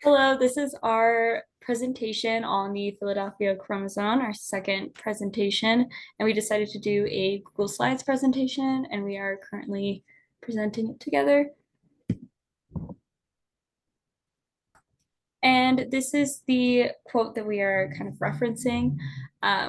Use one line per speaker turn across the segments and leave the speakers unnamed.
Hello, this is our presentation on the Philadelphia chromosome, our second presentation, and we decided to do a Google Slides presentation, and we are currently presenting it together. And this is the quote that we are kind of referencing,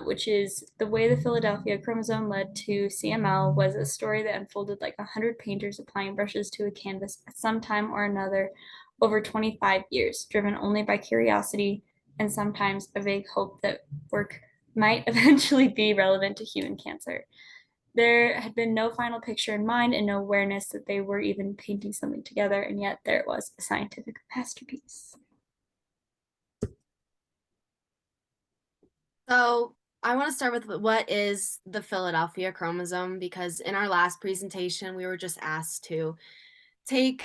which is the way the Philadelphia chromosome led to CML was a story that unfolded like 100 painters applying brushes to a canvas at some time or another over 25 years, driven only by curiosity and sometimes a vague hope that work might eventually be relevant to human cancer. There had been no final picture in mind and no awareness that they were even painting something together, and yet there it was, a scientific masterpiece.
So I want to start with what is the Philadelphia chromosome, because in our last presentation, we were just asked to take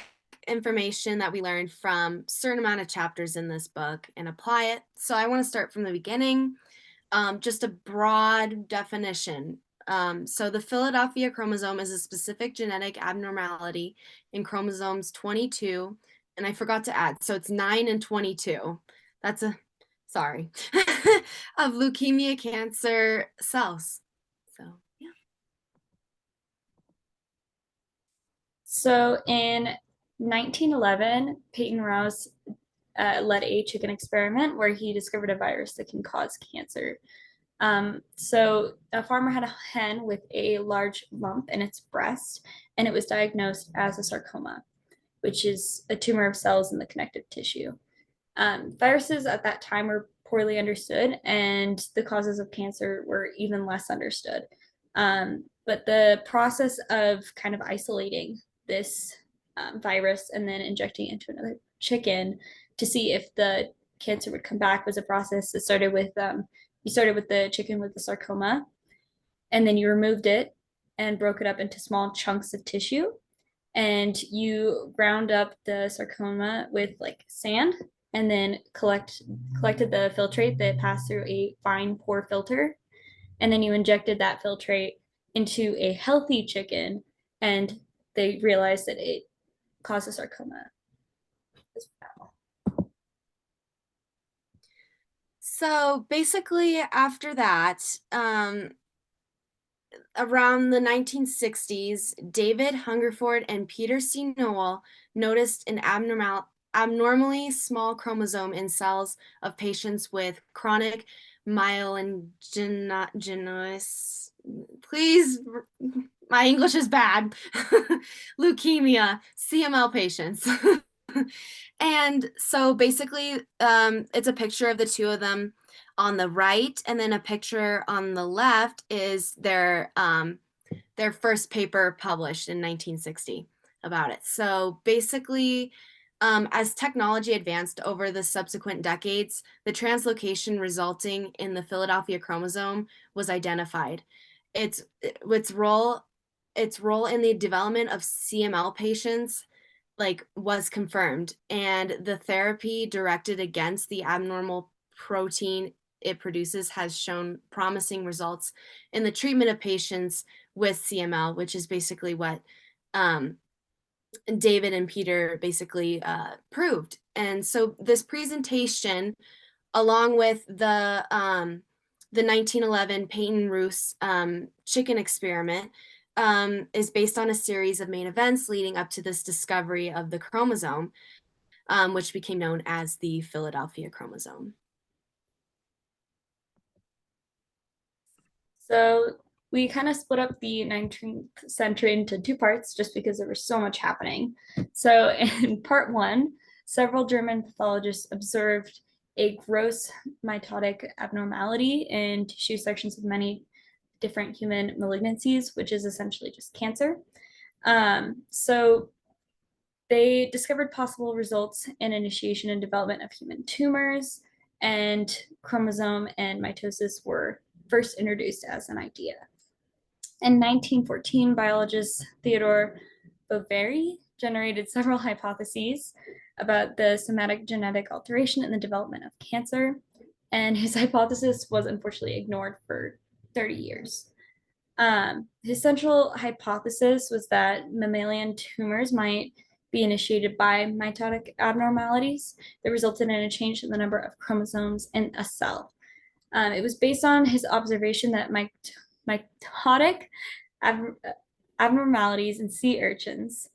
information that we learned from certain amount of chapters in this book and apply it. So I want to start from the beginning, just a broad definition. So the Philadelphia chromosome is a specific genetic abnormality in chromosomes 22, and I forgot to add, so it's 9 and 22. That's a sorry, of leukemia cancer cells. So, yeah.
So in 1911, Peyton Rouse led a chicken experiment where he discovered a virus that can cause cancer. So a farmer had a hen with a large lump in its breast, and it was diagnosed as a sarcoma, which is a tumor of cells in the connective tissue. Viruses at that time were poorly understood, and the causes of cancer were even less understood. But the process of kind of isolating this virus and then injecting it into another chicken to see if the cancer would come back was a process that started with you started with the chicken with the sarcoma, and then you removed it and broke it up into small chunks of tissue, and you ground up the sarcoma with like sand, and then collected the filtrate that passed through a fine pore filter, and then you injected that filtrate into a healthy chicken, and they realized that it causes sarcoma.
So basically, after that, around the 1960s, David Hungerford and Peter C. Noel noticed an abnormally small chromosome in cells of patients with chronic myelogenous. Please, my English is bad. Leukemia, CML patients. And so basically, it's a picture of the two of them on the right, and then a picture on the left is their first paper published in 1960 about it. So basically, as technology advanced over the subsequent decades, the translocation resulting in the Philadelphia chromosome was identified. Its its role its role in the development of CML patients was confirmed, and the therapy directed against the abnormal protein it produces has shown promising results in the treatment of patients with CML, which is basically what um, David and Peter basically proved. And so this presentation, along with the 1911 Peyton Roos chicken experiment, is based on a series of main events leading up to this discovery of the chromosome, which became known as the Philadelphia chromosome.
So we kind of split up the 19th century into two parts just because there was so much happening. So in part one, several German pathologists observed a gross mitotic abnormality in tissue sections of many different human malignancies, which is essentially just cancer. So they discovered possible results in initiation and development of human tumors, and chromosome and mitosis were first introduced as an idea. In 1914, biologist Theodore Boveri generated several hypotheses about the somatic genetic alteration in the development of cancer, and his hypothesis was unfortunately ignored for 30 years. His central hypothesis was that mammalian tumors might be initiated by mitotic abnormalities that resulted in a change in the number of chromosomes in a cell. It was based on his observation that mitotic ab- abnormalities in sea urchins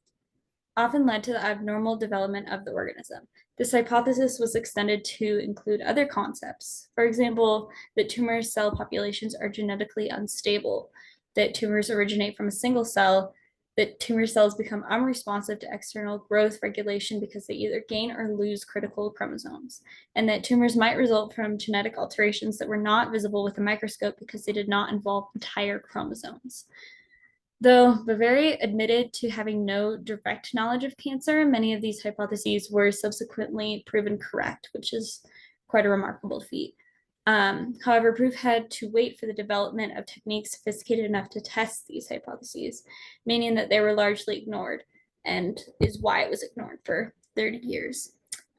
often led to the abnormal development of the organism. This hypothesis was extended to include other concepts. For example, that tumor cell populations are genetically unstable, that tumors originate from a single cell, that tumor cells become unresponsive to external growth regulation because they either gain or lose critical chromosomes, and that tumors might result from genetic alterations that were not visible with a microscope because they did not involve entire chromosomes. Though Bavaria admitted to having no direct knowledge of cancer, many of these hypotheses were subsequently proven correct, which is quite a remarkable feat. However, proof had to wait for the development of techniques sophisticated enough to test these hypotheses, meaning that they were largely ignored, and is why it was ignored for 30 years.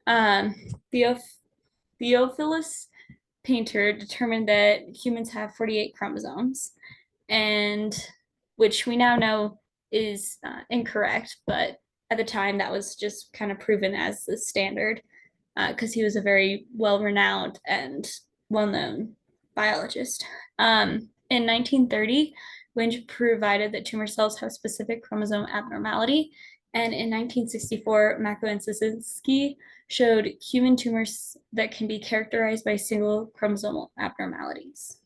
Um, Theophilus Painter determined that humans have 48 chromosomes, and which we now know is incorrect, but at the time that was just kind of proven as the standard because he was a very well renowned and well known biologist. In 1930, Winge provided that tumor cells have specific chromosome abnormality. And in 1964, Mako and Szysinski showed human tumors that can be characterized by single chromosomal abnormalities.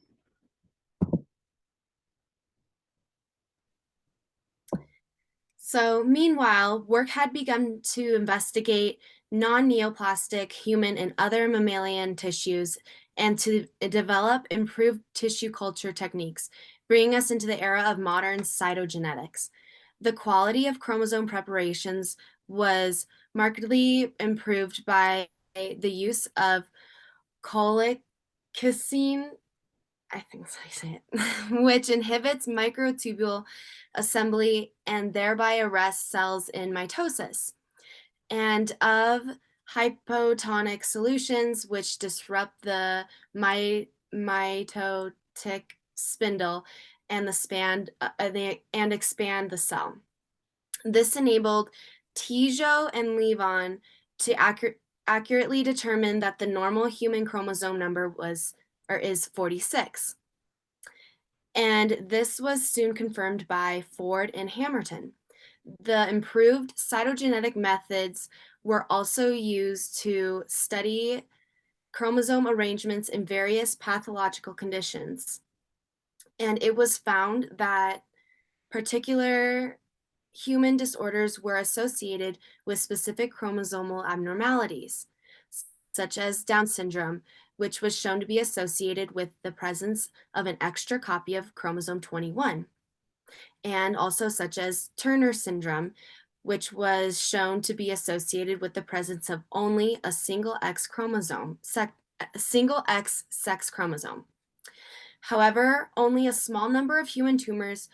So, meanwhile, work had begun to investigate non neoplastic human and other mammalian tissues and to develop improved tissue culture techniques, bringing us into the era of modern cytogenetics. The quality of chromosome preparations was markedly improved by the use of cholecystine, I think that's how you say it, which inhibits microtubule assembly and thereby arrests cells in mitosis, and of hypotonic solutions, which disrupt the mitotic spindle and and expand the cell. This enabled Tijo and Levon to accurately determine that the normal human chromosome number was or is 46. And this was soon confirmed by Ford and Hamilton. The improved cytogenetic methods were also used to study chromosome arrangements in various pathological conditions. And it was found that particular human disorders were associated with specific chromosomal abnormalities, such as Down syndrome, which was shown to be associated with the presence of an extra copy of chromosome 21, and also such as Turner syndrome, which was shown to be associated with the presence of only a single X sex chromosome. However, only a small number of human tumors,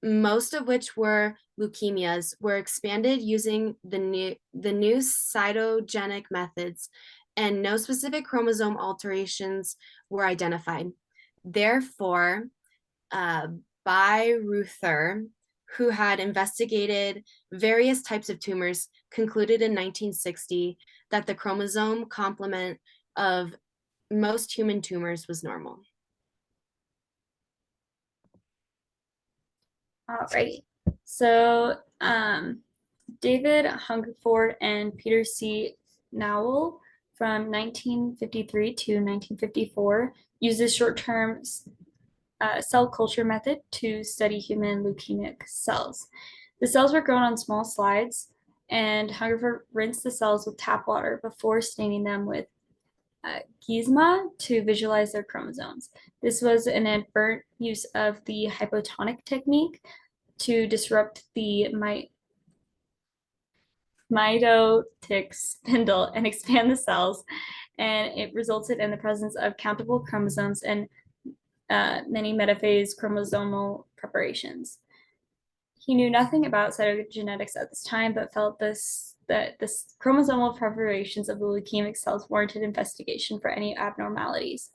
most of which were leukemias, were expanded using the new cytogenic methods, and no specific chromosome alterations were identified. Therefore, Bayreuther, who had investigated various types of tumors, concluded in 1960 that the chromosome complement of most human tumors was normal.
All right. So David Hungerford and Peter C. Nowell from 1953 to 1954 used this short-term cell culture method to study human leukemic cells. The cells were grown on small slides, and Hungerford rinsed the cells with tap water before staining them with Gizma to visualize their chromosomes. This was an advertent use of the hypotonic technique to disrupt the mitotic spindle and expand the cells, and it resulted in the presence of countable chromosomes and many metaphase chromosomal preparations. He knew nothing about cytogenetics at this time, but felt that this chromosomal preparations of the leukemic cells warranted investigation for any abnormalities.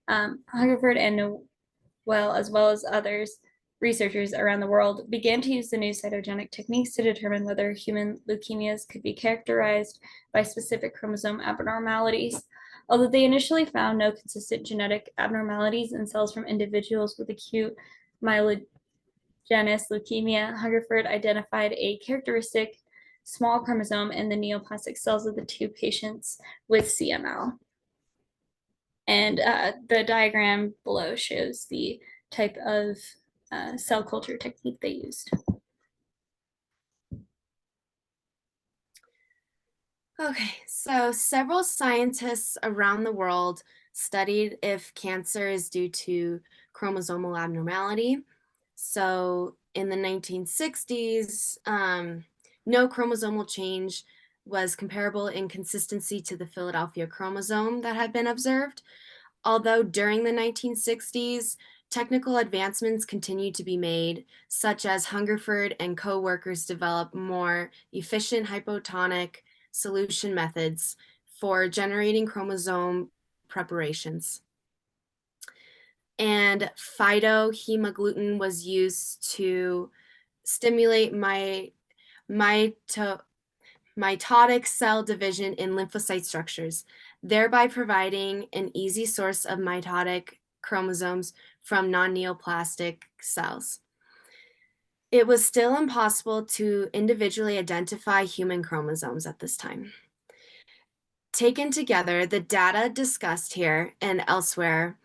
Hungerford and Noel, as well as others, researchers around the world began to use the new cytogenic techniques to determine whether human leukemias could be characterized by specific chromosome abnormalities. Although they initially found no consistent genetic abnormalities in cells from individuals with acute myelogenous leukemia, Hungerford identified a characteristic small chromosome in the neoplastic cells of the two patients with CML. And the diagram below shows the type of cell culture technique they used.
Okay, so several scientists around the world studied if cancer is due to chromosomal abnormality. So in the 1960s, no chromosomal change was comparable in consistency to the Philadelphia chromosome that had been observed. Although during the 1960s, technical advancements continued to be made, such as Hungerford and co-workers developed more efficient hypotonic solution methods for generating chromosome preparations. And phytohemagglutinin was used to stimulate mitotic cell division in lymphocyte structures, thereby providing an easy source of mitotic chromosomes from non-neoplastic cells. It was still impossible to individually identify human chromosomes at this time. Taken together, the data discussed here and elsewhere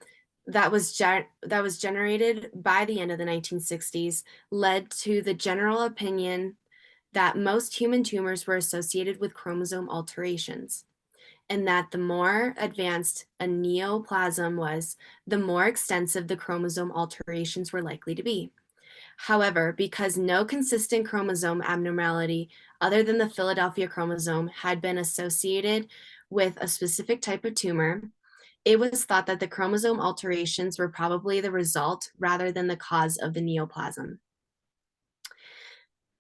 that was generated by the end of the 1960s led to the general opinion that most human tumors were associated with chromosome alterations, and that the more advanced a neoplasm was, the more extensive the chromosome alterations were likely to be. However, because no consistent chromosome abnormality other than the Philadelphia chromosome had been associated with a specific type of tumor, it was thought that the chromosome alterations were probably the result rather than the cause of the neoplasm.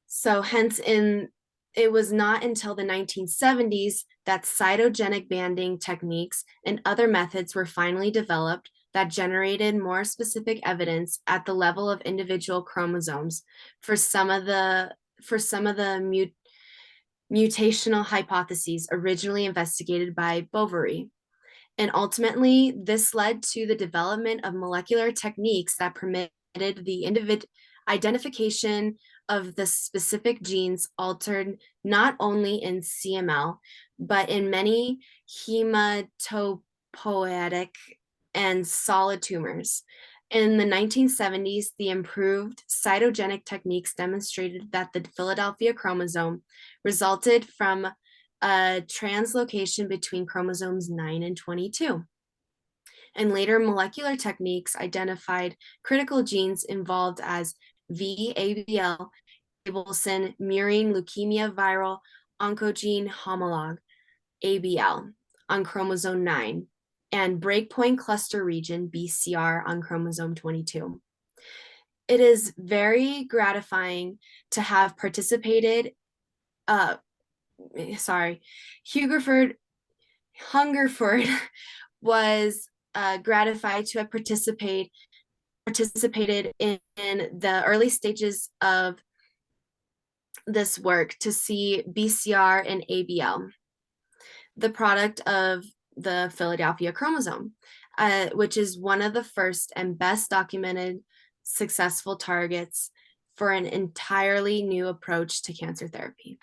So hence it was not until the 1970s that cytogenic banding techniques and other methods were finally developed that generated more specific evidence at the level of individual chromosomes for some of the mutational hypotheses originally investigated by Boveri. And ultimately, this led to the development of molecular techniques that permitted the identification of the specific genes altered not only in CML, but in many hematopoietic and solid tumors. In the 1970s, the improved cytogenic techniques demonstrated that the Philadelphia chromosome resulted from a translocation between chromosomes 9 and 22. And later molecular techniques identified critical genes involved as VABL, Abelson murine leukemia viral oncogene homolog, ABL, on chromosome 9, and breakpoint cluster region, BCR, on chromosome 22. It is very gratifying to have participated, Hungerford was gratified to have participated in the early stages of this work to see BCR and ABL, the product of the Philadelphia chromosome, which is one of the first and best documented successful targets for an entirely new approach to cancer therapy.